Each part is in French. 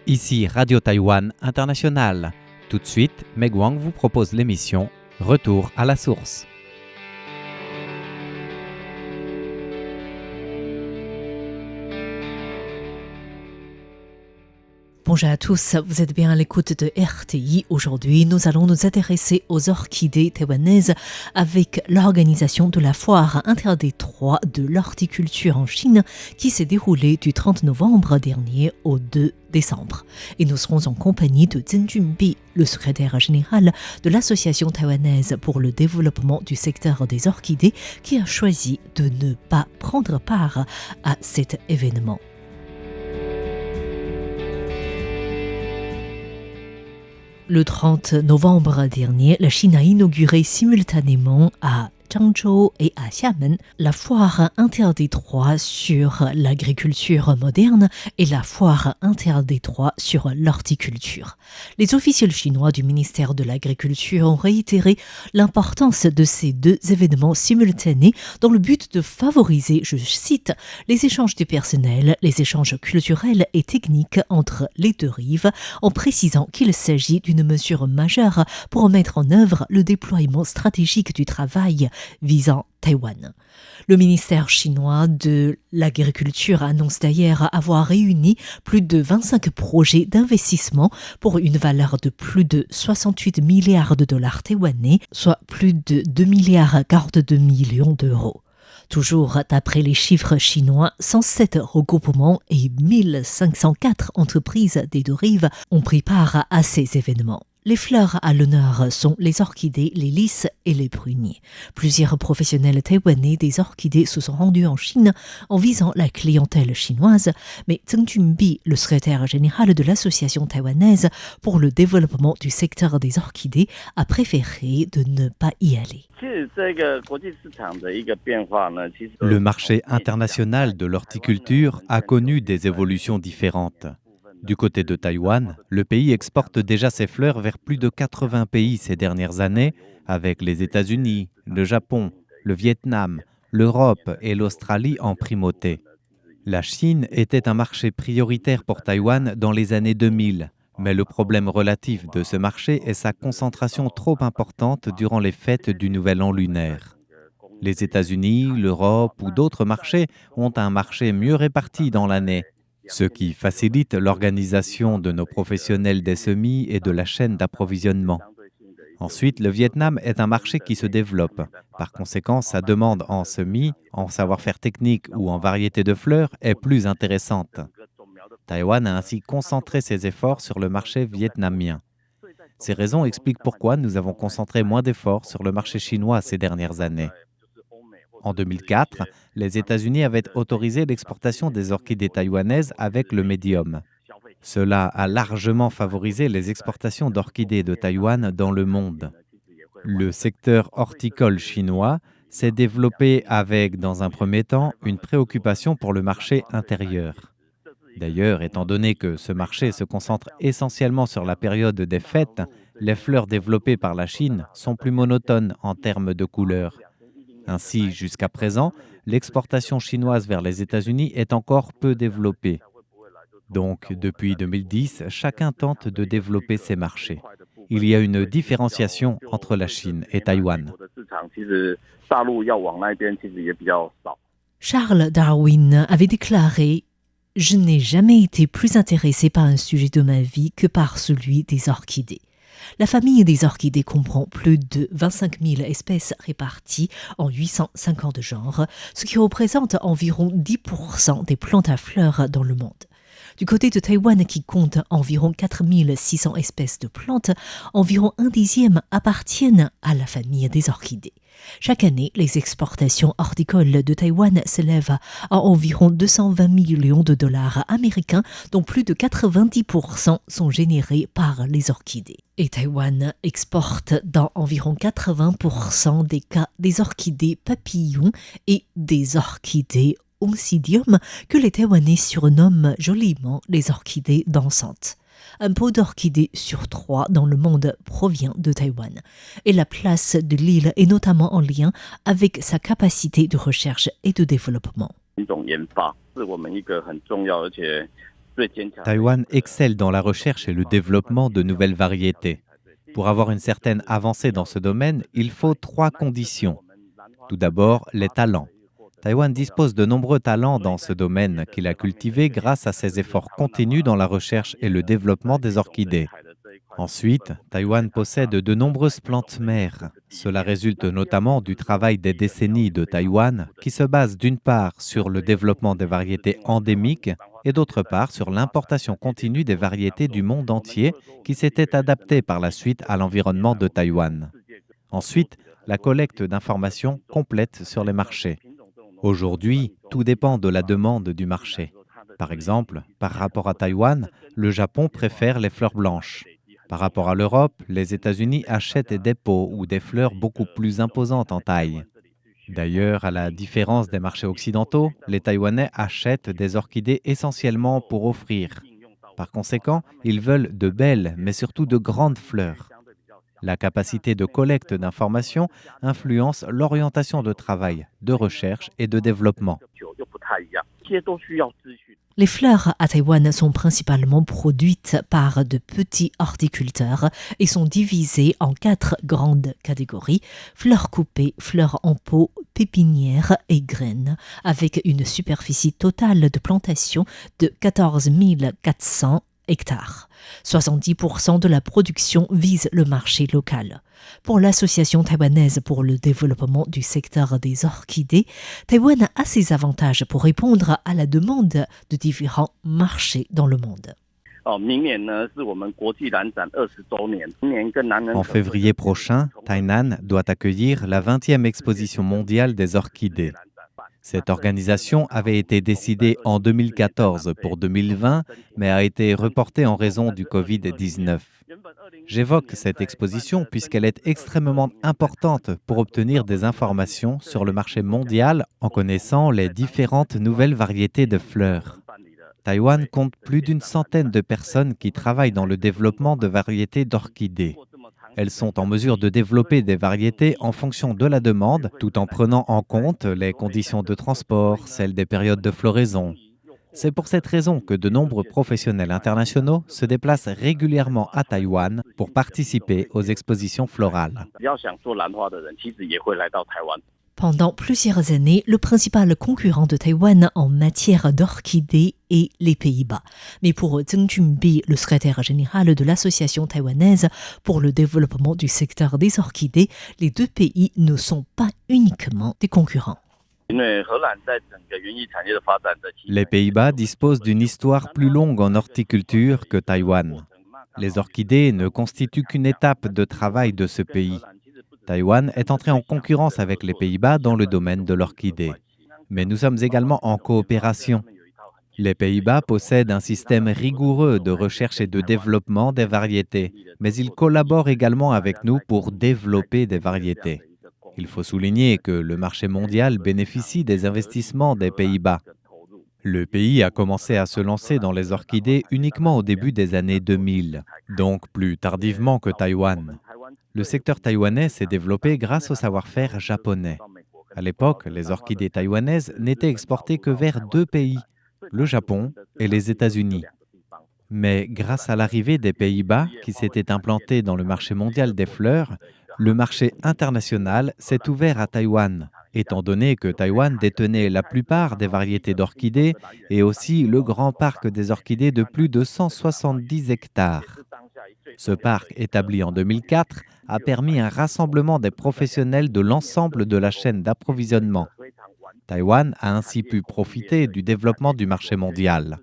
Ici Radio Taïwan International. Tout de suite, Meg Wang vous propose l'émission Retour à la source. Bonjour à tous, vous êtes bien à l'écoute de RTI. Aujourd'hui, nous allons nous intéresser aux orchidées taïwanaises avec l'organisation de la foire interdétroit de l'horticulture en Chine qui s'est déroulée du 30 novembre dernier au 2 décembre. Et nous serons en compagnie de Zheng Junbi, le secrétaire général de l'Association taïwanaise pour le développement du secteur des orchidées, qui a choisi de ne pas prendre part à cet événement. Le 30 novembre dernier, la Chine a inauguré simultanément à Zhangzhou et à Xiamen la foire interdétroit sur l'agriculture moderne et la foire interdétroit sur l'horticulture. Les officiels chinois du ministère de l'Agriculture ont réitéré l'importance de ces deux événements simultanés dans le but de favoriser, je cite, les échanges du personnel, les échanges culturels et techniques entre les deux rives, en précisant qu'il s'agit d'une mesure majeure pour mettre en œuvre le déploiement stratégique du travail visant Taïwan. Le ministère chinois de l'Agriculture annonce d'ailleurs avoir réuni plus de 25 projets d'investissement pour une valeur de plus de 68 milliards de dollars taïwanais, soit plus de 2 milliards 42 millions d'euros. Toujours d'après les chiffres chinois, 107 regroupements et 1504 entreprises des deux rives ont pris part à ces événements. Les fleurs à l'honneur sont les orchidées, les lys et les pruniers. Plusieurs professionnels taïwanais des orchidées se sont rendus en Chine en visant la clientèle chinoise, mais Zheng Junbi, le secrétaire général de l'Association taïwanaise pour le développement du secteur des orchidées, a préféré de ne pas y aller. Le marché international de l'horticulture a connu des évolutions différentes. Du côté de Taïwan, le pays exporte déjà ses fleurs vers plus de 80 pays ces dernières années, avec les États-Unis, le Japon, le Vietnam, l'Europe et l'Australie en primauté. La Chine était un marché prioritaire pour Taïwan dans les années 2000, mais le problème relatif de ce marché est sa concentration trop importante durant les fêtes du Nouvel An lunaire. Les États-Unis, l'Europe ou d'autres marchés ont un marché mieux réparti dans l'année, ce qui facilite l'organisation de nos professionnels des semis et de la chaîne d'approvisionnement. Ensuite, le Vietnam est un marché qui se développe. Par conséquent, sa demande en semis, en savoir-faire technique ou en variété de fleurs est plus intéressante. Taïwan a ainsi concentré ses efforts sur le marché vietnamien. Ces raisons expliquent pourquoi nous avons concentré moins d'efforts sur le marché chinois ces dernières années. En 2004, les États-Unis avaient autorisé l'exportation des orchidées taïwanaises avec le médium. Cela a largement favorisé les exportations d'orchidées de Taïwan dans le monde. Le secteur horticole chinois s'est développé avec, dans un premier temps, une préoccupation pour le marché intérieur. D'ailleurs, étant donné que ce marché se concentre essentiellement sur la période des fêtes, les fleurs développées par la Chine sont plus monotones en termes de couleurs. Ainsi, jusqu'à présent, l'exportation chinoise vers les États-Unis est encore peu développée. Donc, depuis 2010, chacun tente de développer ses marchés. Il y a une différenciation entre la Chine et Taïwan. Charles Darwin avait déclaré « Je n'ai jamais été plus intéressé par un sujet de ma vie que par celui des orchidées ». La famille des orchidées comprend plus de 25 000 espèces réparties en 850 genres, ce qui représente environ 10% des plantes à fleurs dans le monde. Du côté de Taïwan, qui compte environ 4 600 espèces de plantes, environ un dixième appartiennent à la famille des orchidées. Chaque année, les exportations horticoles de Taïwan s'élèvent à environ 220 millions de dollars américains, dont plus de 90% sont générés par les orchidées. Et Taïwan exporte dans environ 80% des cas des orchidées papillons et des orchidées oncidium que les Taïwanais surnomment joliment les orchidées dansantes. Un pot d'orchidées sur 3 dans le monde provient de Taïwan. Et la place de l'île est notamment en lien avec sa capacité de recherche et de développement. Taïwan excelle dans la recherche et le développement de nouvelles variétés. Pour avoir une certaine avancée dans ce domaine, il faut 3 conditions. Tout d'abord, les talents. Taïwan dispose de nombreux talents dans ce domaine qu'il a cultivé grâce à ses efforts continus dans la recherche et le développement des orchidées. Ensuite, Taïwan possède de nombreuses plantes mères. Cela résulte notamment du travail des décennies de Taïwan qui se base d'une part sur le développement des variétés endémiques et d'autre part sur l'importation continue des variétés du monde entier qui s'étaient adaptées par la suite à l'environnement de Taïwan. Ensuite, la collecte d'informations complète sur les marchés. Aujourd'hui, tout dépend de la demande du marché. Par exemple, par rapport à Taïwan, le Japon préfère les fleurs blanches. Par rapport à l'Europe, les États-Unis achètent des pots ou des fleurs beaucoup plus imposantes en taille. D'ailleurs, à la différence des marchés occidentaux, les Taïwanais achètent des orchidées essentiellement pour offrir. Par conséquent, ils veulent de belles, mais surtout de grandes fleurs. La capacité de collecte d'informations influence l'orientation de travail, de recherche et de développement. Les fleurs à Taïwan sont principalement produites par de petits horticulteurs et sont divisées en 4 grandes catégories: fleurs coupées, fleurs en pot, pépinières et graines, avec une superficie totale de plantation de 14 400 hectares. 70% de la production vise le marché local. Pour l'Association taïwanaise pour le développement du secteur des orchidées, Taïwan a ses avantages pour répondre à la demande de différents marchés dans le monde. En février prochain, Tainan doit accueillir la 20e exposition mondiale des orchidées. Cette organisation avait été décidée en 2014 pour 2020, mais a été reportée en raison du Covid-19. J'évoque cette exposition puisqu'elle est extrêmement importante pour obtenir des informations sur le marché mondial en connaissant les différentes nouvelles variétés de fleurs. Taïwan compte plus d'une centaine de personnes qui travaillent dans le développement de variétés d'orchidées. Elles sont en mesure de développer des variétés en fonction de la demande, tout en prenant en compte les conditions de transport, celles des périodes de floraison. C'est pour cette raison que de nombreux professionnels internationaux se déplacent régulièrement à Taïwan pour participer aux expositions florales. Pendant plusieurs années, le principal concurrent de Taïwan en matière d'orchidées est les Pays-Bas. Mais pour Zheng Junbi, le secrétaire général de l'Association taïwanaise pour le développement du secteur des orchidées, les deux pays ne sont pas uniquement des concurrents. Les Pays-Bas disposent d'une histoire plus longue en horticulture que Taïwan. Les orchidées ne constituent qu'une étape de travail de ce pays. Taïwan est entré en concurrence avec les Pays-Bas dans le domaine de l'orchidée. Mais nous sommes également en coopération. Les Pays-Bas possèdent un système rigoureux de recherche et de développement des variétés, mais ils collaborent également avec nous pour développer des variétés. Il faut souligner que le marché mondial bénéficie des investissements des Pays-Bas. Le pays a commencé à se lancer dans les orchidées uniquement au début des années 2000, donc plus tardivement que Taïwan. Le secteur taïwanais s'est développé grâce au savoir-faire japonais. À l'époque, les orchidées taïwanaises n'étaient exportées que vers 2 pays, le Japon et les États-Unis. Mais grâce à l'arrivée des Pays-Bas, qui s'étaient implantés dans le marché mondial des fleurs, le marché international s'est ouvert à Taïwan, étant donné que Taïwan détenait la plupart des variétés d'orchidées et aussi le grand parc des orchidées de plus de 170 hectares. Ce parc, établi en 2004, a permis un rassemblement des professionnels de l'ensemble de la chaîne d'approvisionnement. Taïwan a ainsi pu profiter du développement du marché mondial.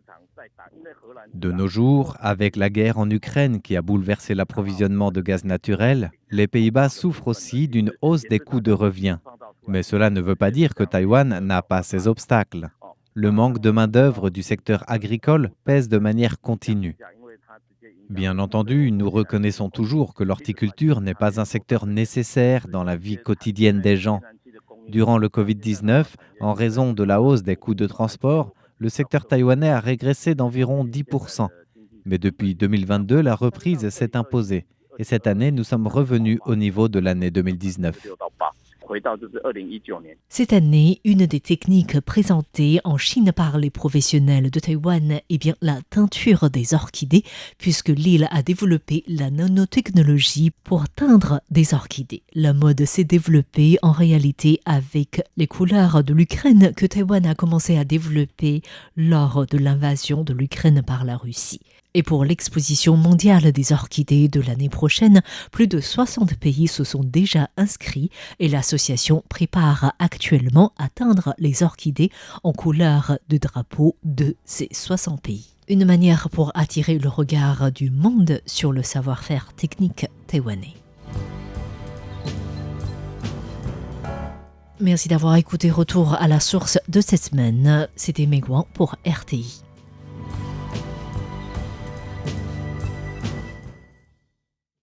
De nos jours, avec la guerre en Ukraine qui a bouleversé l'approvisionnement de gaz naturel, les Pays-Bas souffrent aussi d'une hausse des coûts de revient. Mais cela ne veut pas dire que Taïwan n'a pas ses obstacles. Le manque de main-d'œuvre du secteur agricole pèse de manière continue. Bien entendu, nous reconnaissons toujours que l'horticulture n'est pas un secteur nécessaire dans la vie quotidienne des gens. Durant le Covid-19, en raison de la hausse des coûts de transport, le secteur taïwanais a régressé d'environ 10%. Mais depuis 2022, la reprise s'est imposée. Et cette année, nous sommes revenus au niveau de l'année 2019. Cette année, une des techniques présentées en Chine par les professionnels de Taïwan est bien la teinture des orchidées, puisque l'île a développé la nanotechnologie pour teindre des orchidées. La mode s'est développée en réalité avec les couleurs de l'Ukraine que Taïwan a commencé à développer lors de l'invasion de l'Ukraine par la Russie. Et pour l'exposition mondiale des orchidées de l'année prochaine, plus de 60 pays se sont déjà inscrits et l'association prépare actuellement à teindre les orchidées en couleur de drapeau de ces 60 pays. Une manière pour attirer le regard du monde sur le savoir-faire technique taïwanais. Merci d'avoir écouté Retour à la source de cette semaine. C'était Meguan pour RTI.